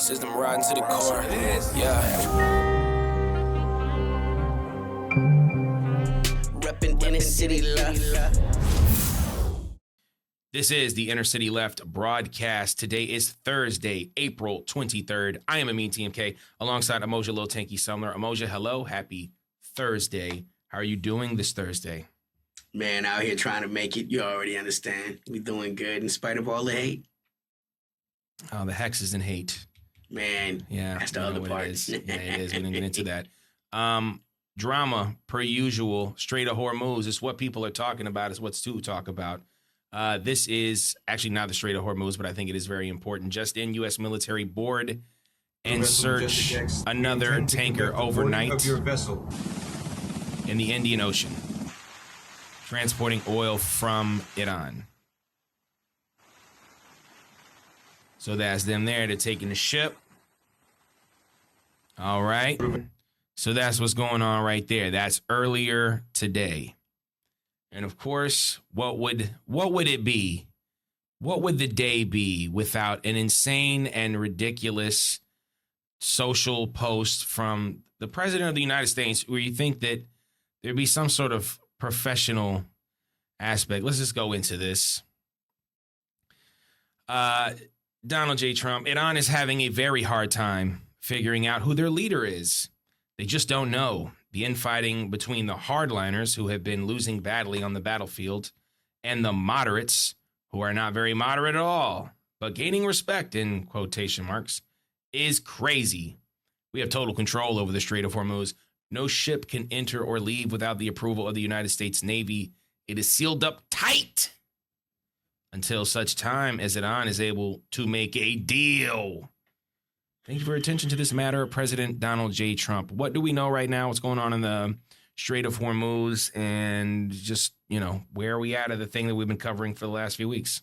System riding to the core. Yeah. Reppin' inner city left. This is the Inner City Left broadcast. Today is Thursday, April 23rd. I am Amin TMK alongside Amoja Lil Tanky Sumner. Amoja, hello. Happy Thursday. How are you doing this Thursday? Man, out here trying to make it. You already understand. We doing good in spite of all the hate. Oh, the hex is in hate. Man, Yeah, that's the other part. Yeah, it is. We didn't get into that. Drama, per usual, Strait of Hormuz is what people are talking about. Is what's to talk about. This is actually not the Strait of Hormuz, but I think it is very important. Just in, U.S. military board and search another tanker overnight in the Indian Ocean, transporting oil from Iran. So that's them there. They're taking the ship. All right. So that's what's going on right there. That's earlier today. And of course, what would it be? What would the day be without an insane and ridiculous social post from the president of the United States where you think that there'd be some sort of professional aspect? Let's just go into this. Donald J. Trump, Iran is having a very hard time figuring out who their leader is. They just don't know. The infighting between the hardliners, who have been losing badly on the battlefield, and the moderates, who are not very moderate at all, but gaining respect in quotation marks, is crazy. We have total control over the Strait of Hormuz. No ship can enter or leave without the approval of the United States Navy. It is sealed up tight until such time as Iran is able to make a deal. Thank you for your attention to this matter, President Donald J. Trump. What do we know right now? What's going on in the Strait of Hormuz? And just, where are we at of the thing that we've been covering for the last few weeks?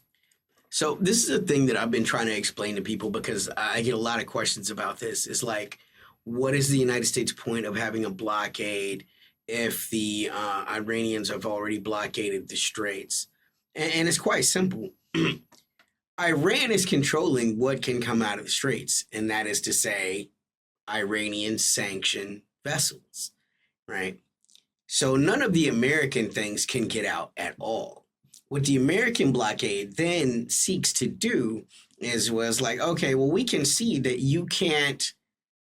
So this is a thing that I've been trying to explain to people because I get a lot of questions about this. It's like, what is the United States point of having a blockade if the Iranians have already blockaded the straits? And it's quite simple. Iran is controlling what can come out of the straits, and that is to say, Iranian sanctioned vessels, right? So none of the American things can get out at all. What the American blockade then seeks to do was like, okay, well, we can see that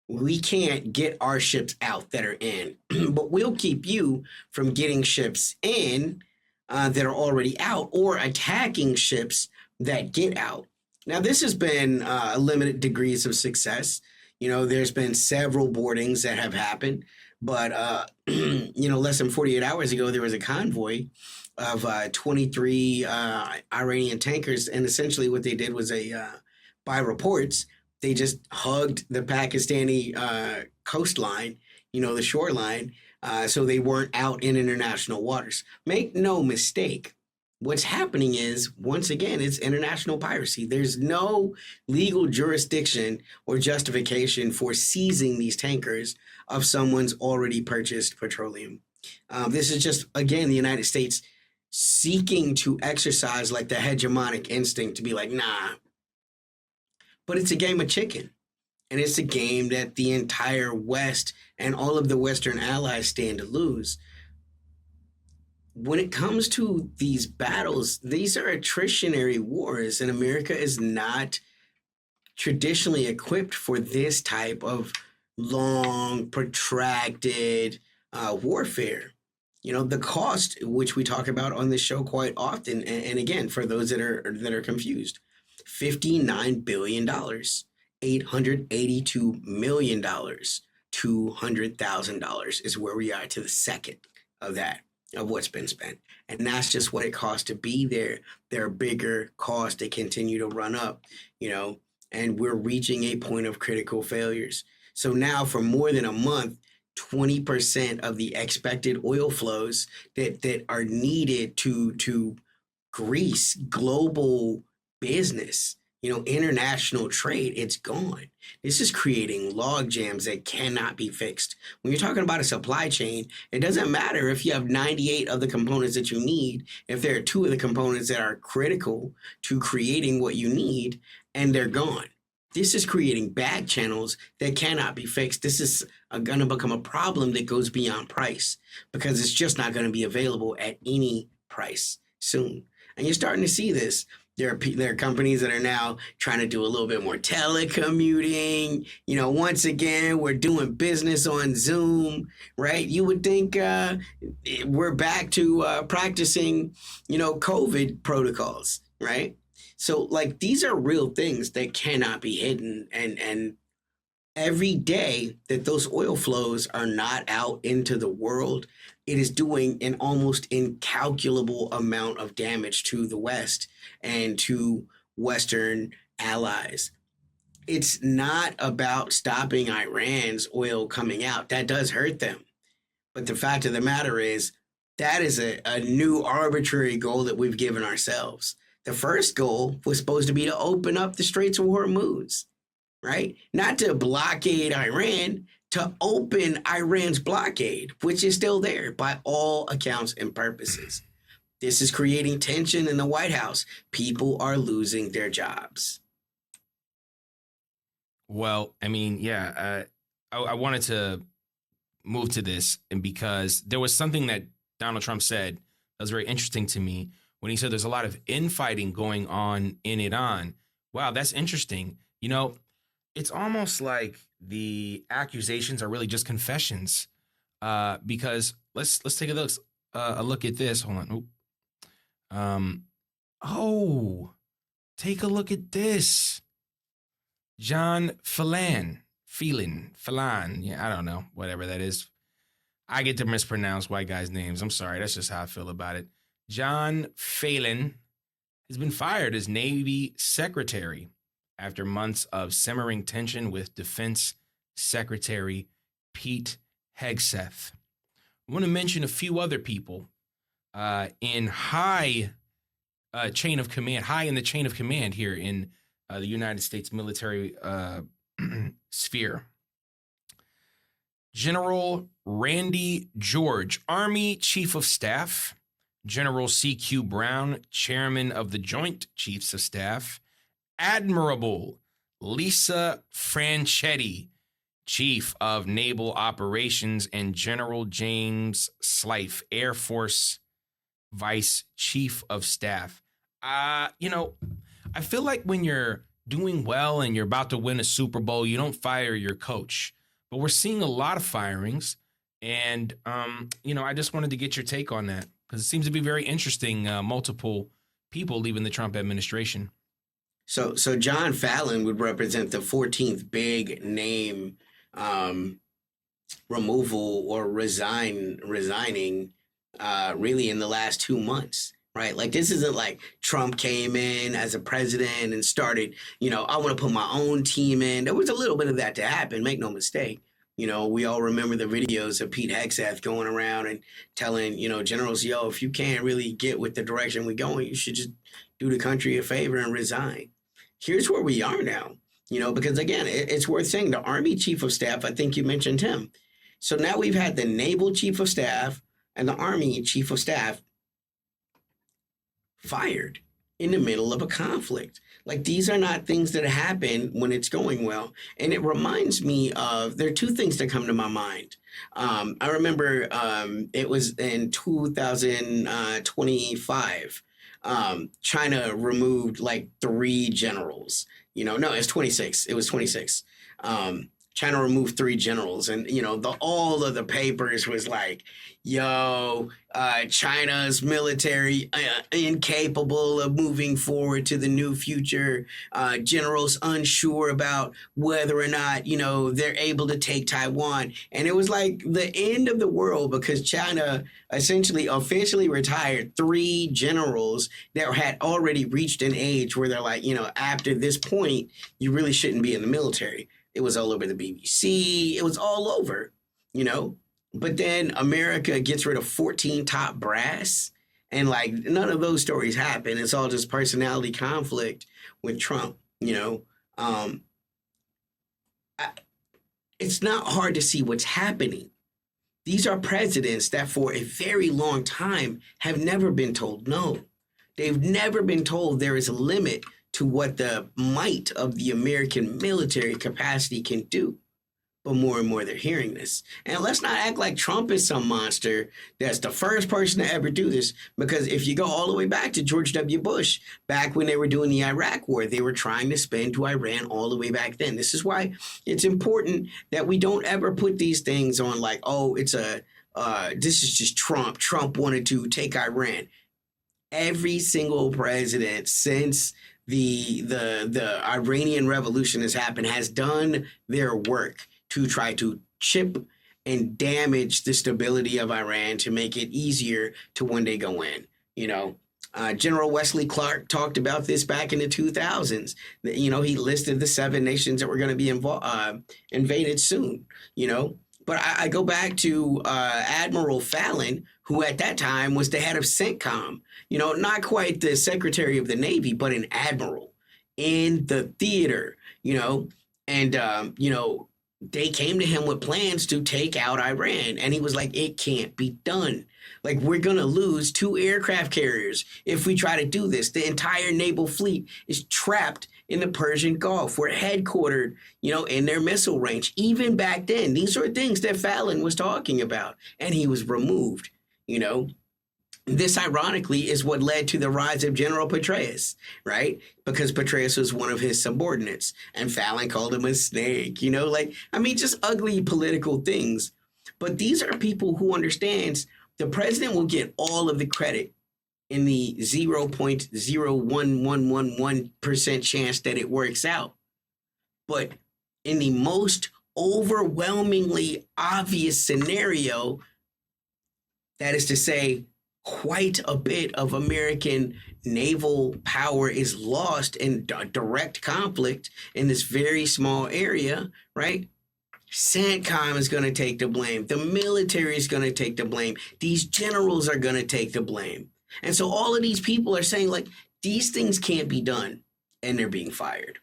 we can't get our ships out that are in, but we'll keep you from getting ships in that are already out or attacking ships that get out. Now, this has been limited degrees of success. There's been several boardings that have happened, but, less than 48 hours ago, there was a convoy of 23 Iranian tankers. And essentially what they did was by reports, they just hugged the Pakistani coastline, the shoreline, so they weren't out in international waters. Make no mistake. What's happening is, once again, it's international piracy. There's no legal jurisdiction or justification for seizing these tankers of someone's already purchased petroleum. This is just, again, the United States seeking to exercise like the hegemonic instinct to be like, nah. But it's a game of chicken. And it's a game that the entire West and all of the Western allies stand to lose. When it comes to these battles, these are attritionary wars, and America is not traditionally equipped for this type of long, protracted warfare. The cost, which we talk about on this show quite often, and again, for those that are confused, $59 billion, $882 million, $200,000 is where we are to the second of that. Of what's been spent. And that's just what it costs to be there. There are bigger costs that continue to run up, and we're reaching a point of critical failures. So now for more than a month, 20% of the expected oil flows that are needed to grease global business, international trade, it's gone. This is creating log jams that cannot be fixed. When you're talking about a supply chain, it doesn't matter if you have 98 of the components that you need, if there are 2 of the components that are critical to creating what you need, and they're gone. This is creating back channels that cannot be fixed. This is going to become a problem that goes beyond price because it's just not going to be available at any price soon. And you're starting to see this. There are companies that are now trying to do a little bit more telecommuting. Once again, we're doing business on Zoom, right? You would think we're back to practicing, COVID protocols, right? So, like, these are real things that cannot be hidden. And every day that those oil flows are not out into the world, it is doing an almost incalculable amount of damage to the West and to Western allies. It's not about stopping Iran's oil coming out. That does hurt them. But the fact of the matter is, that is a new arbitrary goal that we've given ourselves. The first goal was supposed to be to open up the Straits of Hormuz, right? Not to blockade Iran, to open Iran's blockade, which is still there by all accounts and purposes. This is creating tension in the White House. People are losing their jobs. Well, I mean, I wanted to move to this, and because there was something that Donald Trump said that was very interesting to me when he said there's a lot of infighting going on in Iran. Wow, that's interesting. It's almost like the accusations are really just confessions, because let's take a look at this. Hold on. Take a look at this. John Phelan. Yeah, I don't know, whatever that is. I get to mispronounce white guys' names. I'm sorry. That's just how I feel about it. John Phelan has been fired as Navy Secretary after months of simmering tension with Defense Secretary Pete Hegseth. I want to mention a few other people in high in the chain of command here in the United States military sphere. General Randy George, Army Chief of Staff. General C.Q. Brown, Chairman of the Joint Chiefs of Staff. Admiral Lisa Franchetti, Chief of Naval Operations, and General James Slife, Air Force Vice Chief of Staff. I feel like when you're doing well and you're about to win a Super Bowl, you don't fire your coach. But we're seeing a lot of firings, and I just wanted to get your take on that because it seems to be very interesting. Multiple people leaving the Trump administration. So John Fallon would represent the 14th big name removal or resigning really in the last 2 months, right? Like, this isn't like Trump came in as a president and started, I want to put my own team in. There was a little bit of that to happen, make no mistake. We all remember the videos of Pete Hegseth going around and telling, generals, if you can't really get with the direction we're going, you should just do the country a favor and resign. Here's where we are now, because, again, it's worth saying the Army Chief of Staff, I think you mentioned him. So now we've had the Naval Chief of Staff and the Army Chief of Staff fired in the middle of a conflict. Like, these are not things that happen when it's going well. And it reminds me of, there are two things that come to my mind. I remember it was in 2025. China removed like 3 generals. No, it's 26. It was 26. China removed 3 generals, and all of the papers was like, China's military incapable of moving forward to the new future. Generals unsure about whether or not they're able to take Taiwan, and it was like the end of the world because China essentially officially retired 3 generals that had already reached an age where they're like, after this point, you really shouldn't be in the military. It was all over the BBC. It was all over, But then America gets rid of 14 top brass, and like none of those stories happen. It's all just personality conflict with Trump, It's not hard to see what's happening. These are presidents that for a very long time have never been told no. They've never been told there is a limit to what the might of the American military capacity can do. But more and more they're hearing this. And let's not act like Trump is some monster that's the first person to ever do this. Because if you go all the way back to George W. Bush, back when they were doing the Iraq war, they were trying to spend to Iran all the way back then. This is why it's important that we don't ever put these things on like, oh, this is just Trump. Trump wanted to take Iran. Every single president since the Iranian Revolution has happened has done their work to try to chip and damage the stability of Iran to make it easier to one day go in. General Wesley Clark talked about this back in the 2000s. He listed the 7 nations that were going to be invaded soon. But I go back to Admiral Fallon, who at that time was the head of CENTCOM. Not quite the Secretary of the Navy, but an admiral in the theater. They came to him with plans to take out Iran. And he was like, it can't be done. Like, we're going to lose 2 aircraft carriers if we try to do this. The entire naval fleet is trapped in the Persian Gulf. We're headquartered, in their missile range. Even back then, these are things that Fallon was talking about. And he was removed, This, ironically, is what led to the rise of General Petraeus, right? Because Petraeus was one of his subordinates, and Fallon called him a snake, just ugly political things. But these are people who understands the president will get all of the credit in the 0.01111% chance that it works out. But in the most overwhelmingly obvious scenario, that is to say, quite a bit of American naval power is lost in direct conflict in this very small area, right? CENTCOM is going to take the blame. The military is going to take the blame. These generals are going to take the blame. And so all of these people are saying, like, these things can't be done, and they're being fired.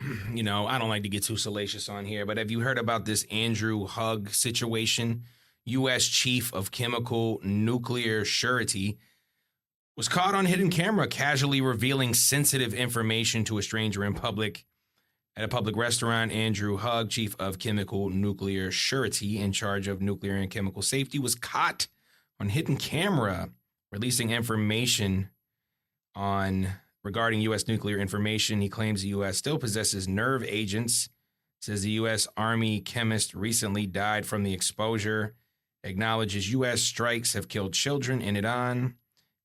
I don't like to get too salacious on here, but have you heard about this Andrew Hugg situation? U.S. Chief of Chemical Nuclear Surety was caught on hidden camera casually revealing sensitive information to a stranger in public. At a public restaurant, Andrew Hugg, Chief of Chemical Nuclear Surety in charge of nuclear and chemical safety, was caught on hidden camera releasing information regarding U.S. nuclear information. He claims the U.S. still possesses nerve agents, says the U.S. Army chemist recently died from the exposure, acknowledges U.S. strikes have killed children in Iran,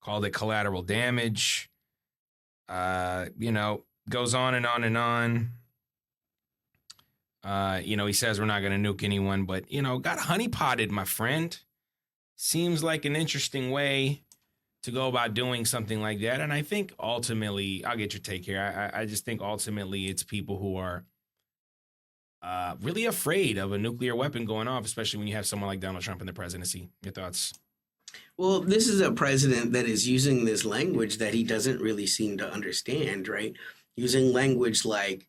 called it collateral damage, goes on and on and on. He says we're not going to nuke anyone, but, got honeypotted, my friend. Seems like an interesting way to go about doing something like that. And I think ultimately, I'll get your take here. I just think ultimately it's people who are really afraid of a nuclear weapon going off, especially when you have someone like Donald Trump in the presidency. Your thoughts? Well, this is a president that is using this language that he doesn't really seem to understand, right? Using language like,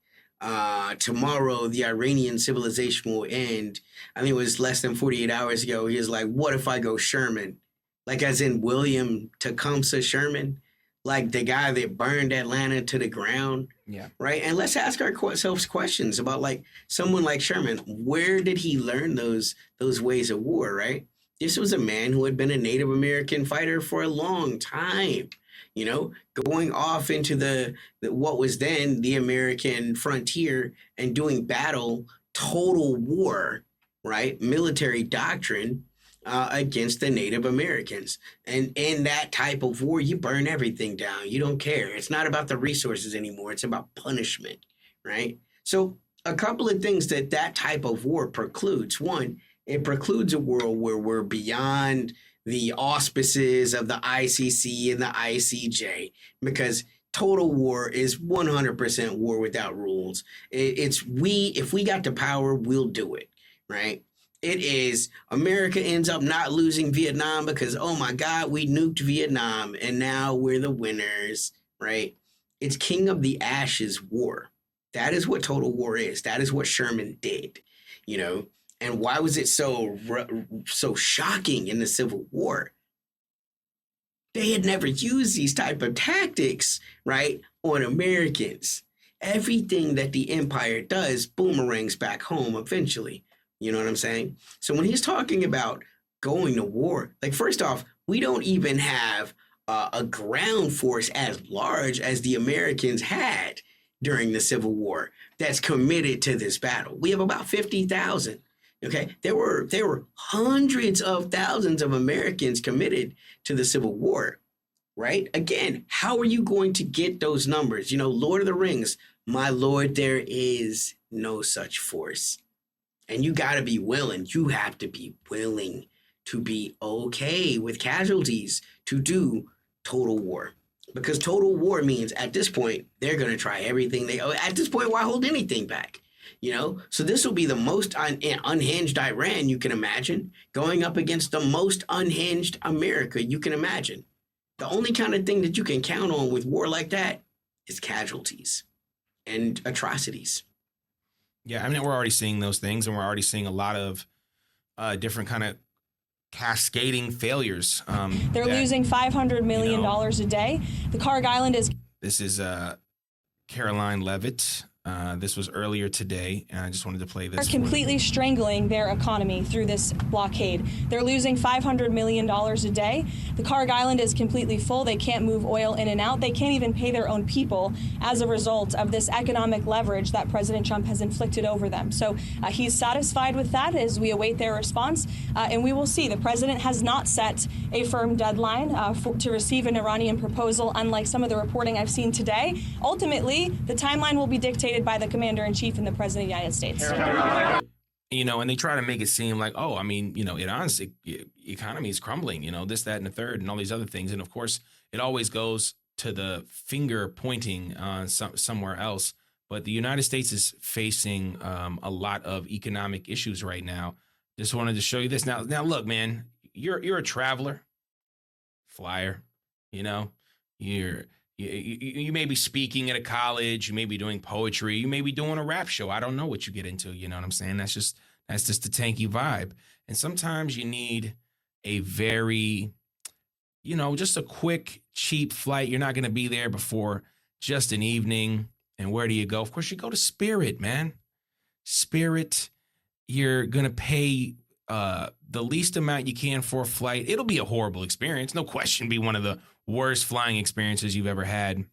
tomorrow the Iranian civilization will end. I think it was less than 48 hours ago. He was like, what if I go Sherman? Like, as in William Tecumseh Sherman, like the guy that burned Atlanta to the ground. Yeah. Right. And let's ask ourselves questions about, like, someone like Sherman. Where did he learn those ways of war? Right. This was a man who had been a Native American fighter for a long time. Going off into the what was then the American frontier and doing total war, right? Military doctrine against the Native Americans. And in that type of war, you burn everything down. You don't care. It's not about the resources anymore. It's about punishment, right? So a couple of things that type of war precludes. One, it precludes a world where we're beyond the auspices of the ICC and the ICJ, because total war is 100% war without rules. If we got the power, we'll do it, right? It is America ends up not losing Vietnam because, oh my God, we nuked Vietnam and now we're the winners, right? It's King of the Ashes war. That is what total war is. That is what Sherman did, And why was it so shocking in the Civil War? They had never used these type of tactics, right, on Americans. Everything that the empire does boomerangs back home eventually. You know what I'm saying? So when he's talking about going to war, like first off, we don't even have a ground force as large as the Americans had during the Civil War that's committed to this battle. We have about 50,000. Okay, there were hundreds of thousands of Americans committed to the Civil War, right? Again, how are you going to get those numbers? Lord of the Rings, my lord, there is no such force. And you got to be willing. You have to be willing to be okay with casualties to do total war. Because total war means at this point, they're going to try everything at this point, why hold anything back? So this will be the most unhinged Iran you can imagine going up against the most unhinged America you can imagine. The only kind of thing that you can count on with war like that is casualties and atrocities. Yeah, I mean, we're already seeing those things, and we're already seeing a lot of different kind of cascading failures. They're losing $500 million a day. The Carg Island is... This is Caroline Levitt. This was earlier today, and I just wanted to play this. They're completely strangling their economy through this blockade. They're losing $500 million a day. The Carg Island is completely full. They can't move oil in and out. They can't even pay their own people as a result of this economic leverage that President Trump has inflicted over them. So he's satisfied with that as we await their response, and we will see. The president has not set a firm deadline to receive an Iranian proposal, unlike some of the reporting I've seen today. Ultimately, the timeline will be dictated by the commander-in-chief and the president of the United States. And they try to make it seem like, Iran's economy is crumbling, this, that, and the third, and all these other things. And of course, it always goes to the finger pointing somewhere else. But the United States is facing a lot of economic issues right now. Just wanted to show you this. Now, look, man, you're a traveler, flyer, You may be speaking at a college, you may be doing poetry, you may be doing a rap show. I don't know what you get into, you know what I'm saying? That's just the tanky vibe. And sometimes you need a very, just a quick, cheap flight. You're not going to be there before just an evening. And where do you go? Of course, you go to Spirit, man. Spirit, you're going to pay the least amount you can for a flight. It'll be a horrible experience. No question, be one of the worst flying experiences you've ever had.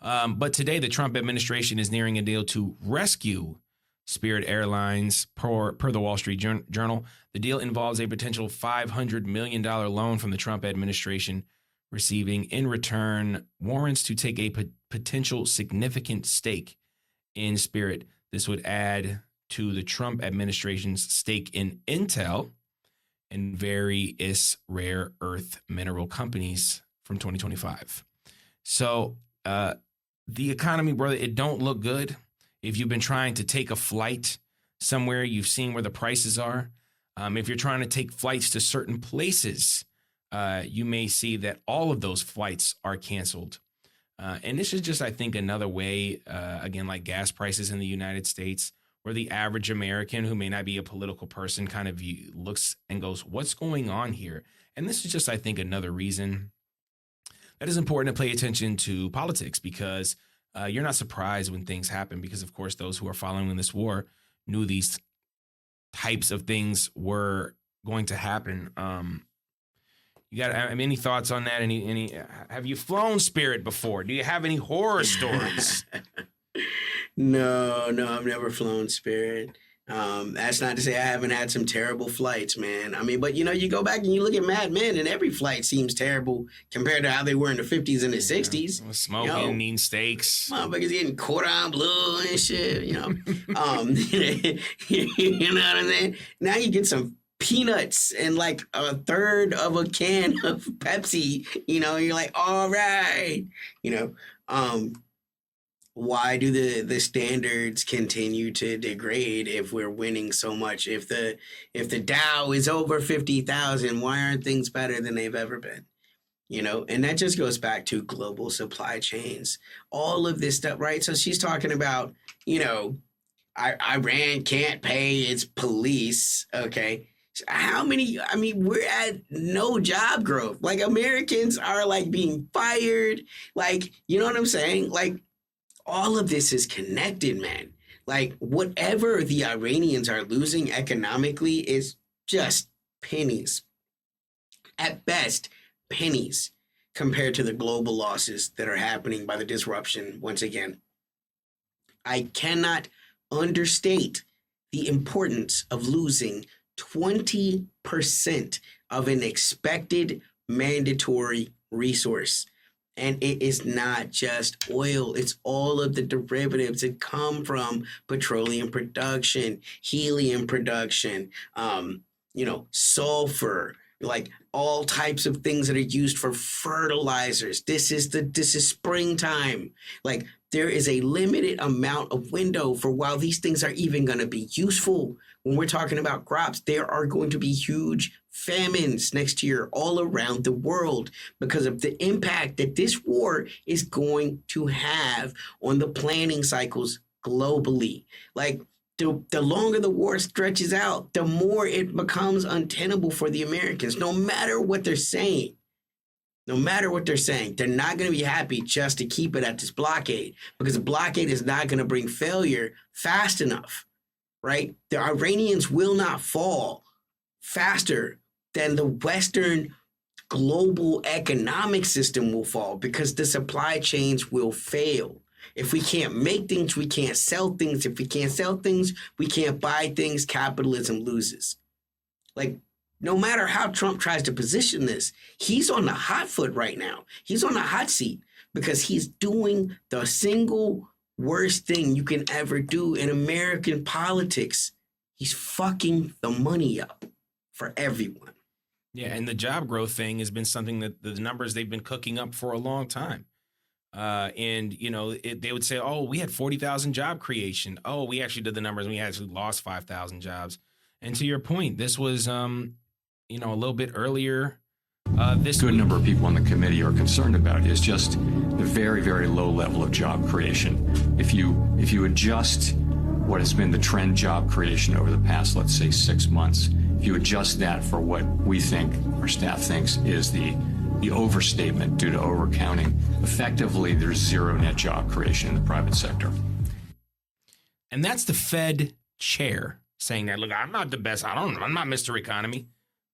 But today, the Trump administration is nearing a deal to rescue Spirit Airlines, per the Wall Street Journal. The deal involves a potential $500 million loan from the Trump administration, receiving in return warrants to take a potential significant stake in Spirit. This would add to the Trump administration's stake in Intel and various rare earth mineral companies from 2025. So the economy, brother, it don't look good. If you've been trying to take a flight somewhere, you've seen where the prices are. If you're trying to take flights to certain places, you may see that all of those flights are canceled. And this is just, I think, another way, again, like gas prices in the United States, where the average American who may not be a political person kind of looks and goes, what's going on here? And this is just, I think, another reason that is important to pay attention to politics, because you're not surprised when things happen, because, of course, those who are following this war knew these types of things were going to happen. You got any thoughts on that? Any? Have you flown Spirit before? Do you have any horror stories? No, I've never flown Spirit. That's not to say I haven't had some terrible flights, man. I mean, but you go back and you look at Mad Men, and every flight seems terrible compared to how they were in the 50s and the 60s. Smoking, eating steaks. Motherfuckers getting cordon bleu and shit, you know what I'm saying? Now you get some peanuts and like a third of a can of Pepsi, you're like, all right, why do the standards continue to degrade if we're winning so much? If the Dow is over 50,000, why aren't things better than they've ever been? And that just goes back to global supply chains, all of this stuff, right? So she's talking about, Iran can't pay its police, okay? How many? I mean, we're at no job growth. Like Americans are like being fired. Like, you know what I'm saying? Like all of this is connected, man. Like whatever the Iranians are losing economically is just pennies. At best, pennies compared to the global losses that are happening by the disruption once again. I cannot understate the importance of losing 20% of an expected mandatory resource. And it is not just oil, it's all of the derivatives that come from petroleum production, helium production, sulfur, like all types of things that are used for fertilizers. This is springtime. Like there is a limited amount of window for while these things are even going to be useful. When we're talking about crops, there are going to be huge famines next year all around the world because of the impact that this war is going to have on the planting cycles globally. Like the longer the war stretches out, the more it becomes untenable for the Americans, no matter what they're saying. No matter what they're saying, they're not going to be happy just to keep it at this blockade because the blockade is not going to bring failure fast enough, right? The Iranians will not fall faster than the Western global economic system will fall because the supply chains will fail. If we can't make things, we can't sell things. If we can't sell things, we can't buy things. Capitalism loses. Like, no matter how Trump tries to position this, he's on the hot foot right now. He's on the hot seat because he's doing the single worst thing you can ever do in American politics. He's fucking the money up for everyone. Yeah, and the job growth thing has been something that the numbers they've been cooking up for a long time. They would say, oh, we had 40,000 job creation. Oh, we actually did the numbers. And we actually lost 5,000 jobs. And to your point, this was, a little bit earlier. This good number of people on the committee are concerned about is just the very, very low level of job creation. If you adjust what has been the trend job creation over the past, let's say, 6 months, if you adjust that for what we think, our staff thinks, is the overstatement due to overcounting, effectively there's zero net job creation in the private sector. And that's the Fed chair saying that. Look, I'm not the best. I'm not Mr. Economy.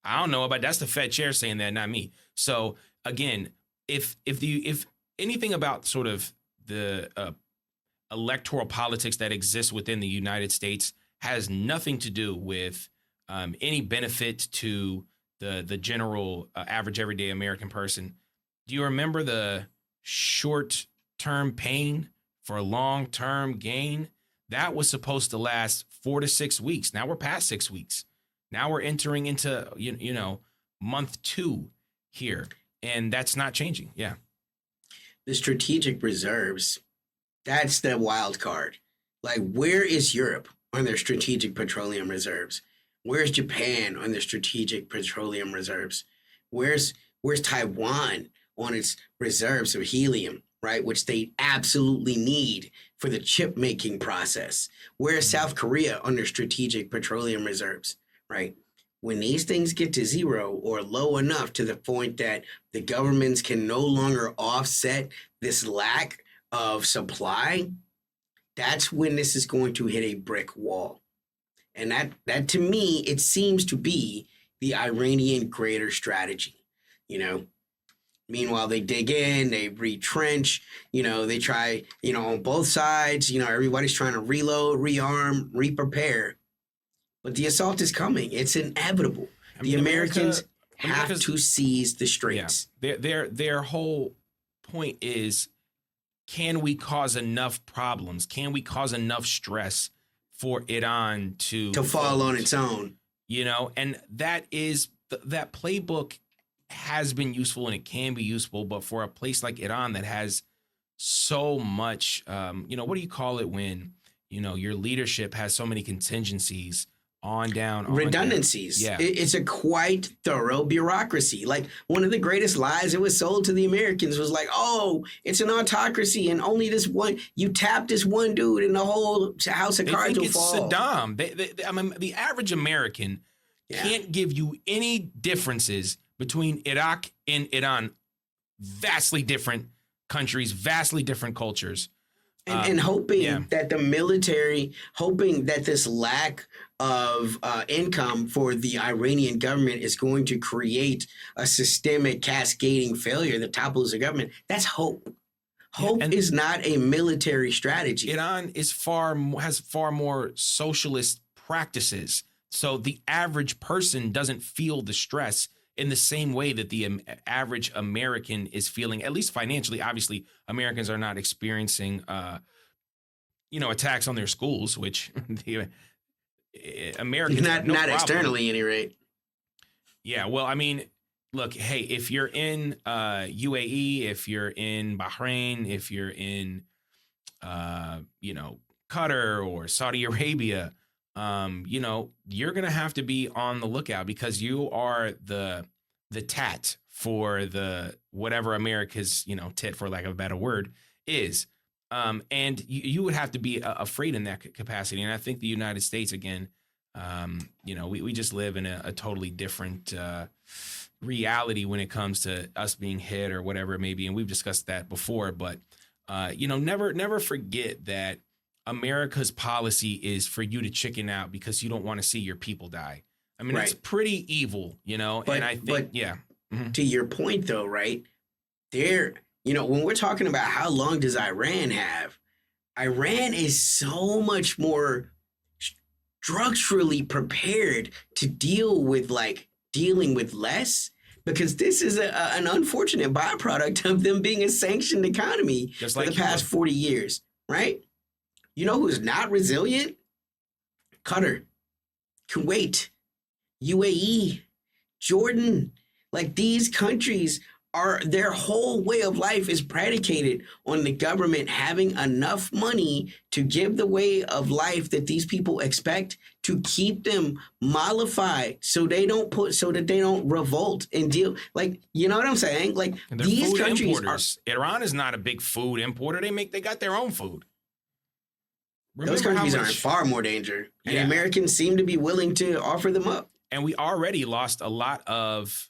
I don't know about that's the Fed chair saying that, not me. So again, if anything about sort of the electoral politics that exists within the United States has nothing to do with any benefit to the general average everyday American person. Do you remember the short-term pain for long-term gain? That was supposed to last 4 to 6 weeks. Now we're past 6 weeks. Now we're entering into, month 2 here, and that's not changing. Yeah. The strategic reserves, that's the wild card. Like, where is Europe on their strategic petroleum reserves? Where's Japan on their strategic petroleum reserves? Where's Taiwan on its reserves of helium, right? Which they absolutely need for the chip making process. Where's South Korea on their strategic petroleum reserves, right? When these things get to zero or low enough to the point that the governments can no longer offset this lack of supply, that's when this is going to hit a brick wall. And that to me, it seems to be the Iranian greater strategy, Meanwhile, they dig in, they retrench, they try, on both sides, everybody's trying to reload, rearm, re-prepare. But the assault is coming. It's inevitable. The Americans have to seize the straits. Yeah. Their whole point is, can we cause enough problems? Can we cause enough stress for Iran to fall on its own? And that is that playbook has been useful and it can be useful, but for a place like Iran that has so much, what do you call it when, your leadership has so many contingencies on down. Redundancies. Yeah. It's a quite thorough bureaucracy. Like one of the greatest lies that was sold to the Americans was like, oh, it's an autocracy and only this one, you tap this one dude and the whole house of cards will fall. Saddam. The average American Yeah. can't give you any differences between Iraq and Iran. Vastly different countries, vastly different cultures. And hoping yeah. that the military, hoping that this lack of income for the Iranian government is going to create a systemic cascading failure that topples the government. That's hope. Hope is not a military strategy. Iran has far more socialist practices. So the average person doesn't feel the stress in the same way that the average American is feeling, at least financially. Obviously, Americans are not experiencing, attacks on their schools, which the Americans have no not problem. Externally, at any rate. Yeah, well, I mean, look, hey, if you're in UAE, if you're in Bahrain, if you're in, Qatar or Saudi Arabia, you're going to have to be on the lookout because you are the tat for the whatever America's, tit, for lack of a better word, is. And you would have to be afraid in that capacity. And I think the United States, again, we just live in a totally different reality when it comes to us being hit or whatever it may be. And we've discussed that before. But, never forget that America's policy is for you to chicken out because you don't want to see your people die. I mean, That's pretty evil, But, and I think, To your point, though, right? When we're talking about how long does Iran have, Iran is so much more structurally prepared to dealing with less, because this is an unfortunate byproduct of them being a sanctioned economy Just for like the past 40 years, right? You know who's not resilient? Qatar, Kuwait, UAE, Jordan. Like, these countries their whole way of life is predicated on the government having enough money to give the way of life that these people expect, to keep them mollified so that they don't revolt and deal. Like, you know what I'm saying? Like, and they're these food countries importers. Iran is not a big food importer. They got their own food. Those countries are in far more danger, and Yeah. Americans seem to be willing to offer them up. And we already lost a lot of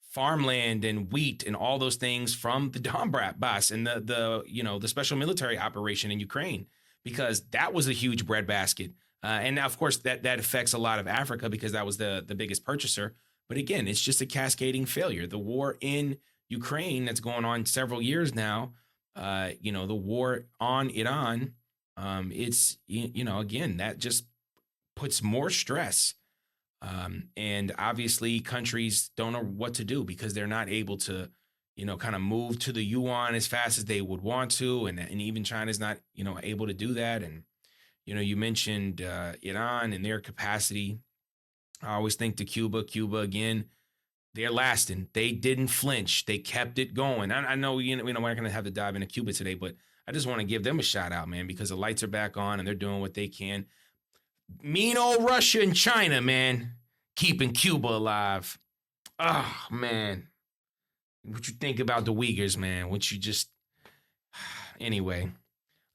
farmland and wheat and all those things from the Donbass and the special military operation in Ukraine, because that was a huge breadbasket. And now, of course, that affects a lot of Africa because that was the biggest purchaser. But again, it's just a cascading failure. The war in Ukraine that's going on several years now, the war on Iran, again, that just puts more stress. And obviously countries don't know what to do because they're not able to, kind of move to the yuan as fast as they would want to. And even China's not, able to do that. And, you mentioned Iran and their capacity. I always think to Cuba, again, they're lasting. They didn't flinch. They kept it going. I know, we're not going to have to dive into Cuba today, but I just want to give them a shout out, man, because the lights are back on and they're doing what they can. Mean old Russia and China, man, keeping Cuba alive. Oh, man. What you think about the Uyghurs, man? Anyway,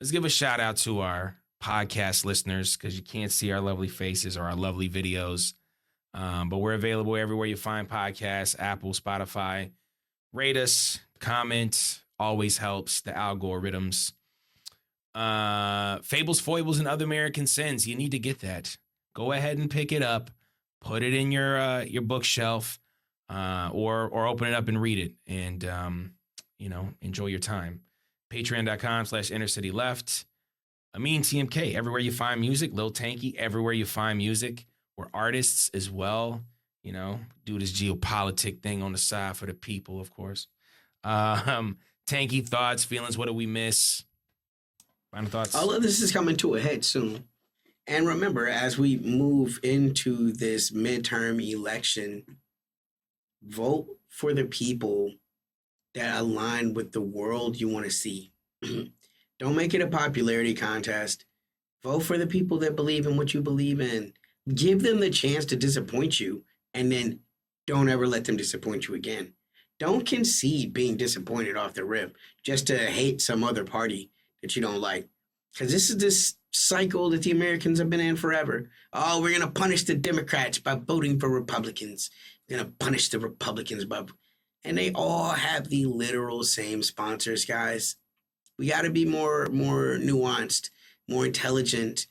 let's give a shout out to our podcast listeners, because you can't see our lovely faces or our lovely videos. But we're available everywhere you find podcasts, Apple, Spotify. Rate us, comment, always helps. The algorithms. Fables, Foibles, and Other American Sins. You need to get that. Go ahead and pick it up. Put it in your bookshelf, or open it up and read it, and enjoy your time. Patreon.com/InnerCityLeft. Amin TMK, everywhere you find music. Lil Tanky, everywhere you find music. We're artists as well. Do this geopolitic thing on the side for the people, of course. Tanky, thoughts, feelings. What do we miss? Final thoughts. All of this is coming to a head soon. And remember, as we move into this midterm election, vote for the people that align with the world you want to see. Don't make it a popularity contest. Vote for the people that believe in what you believe in. Give them the chance to disappoint you, and then don't ever let them disappoint you again. Don't concede being disappointed off the rip just to hate some other party that you don't like. Because this is this cycle that the Americans have been in forever. Oh, we're going to punish the Democrats by voting for Republicans. We're going to punish the Republicans by... And they all have the literal same sponsors, guys. We got to be more nuanced, more intelligent,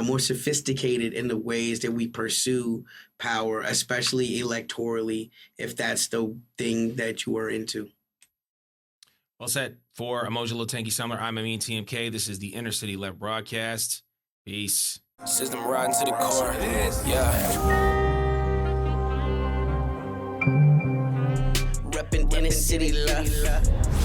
more sophisticated in the ways that we pursue power, especially electorally, if that's the thing that you are into. Well said. For Amoja Lotangi Summer, I'm Amin TMK. This is the Inner City Left broadcast. Peace. System riding to the core. Yeah. Reppin' inner city love.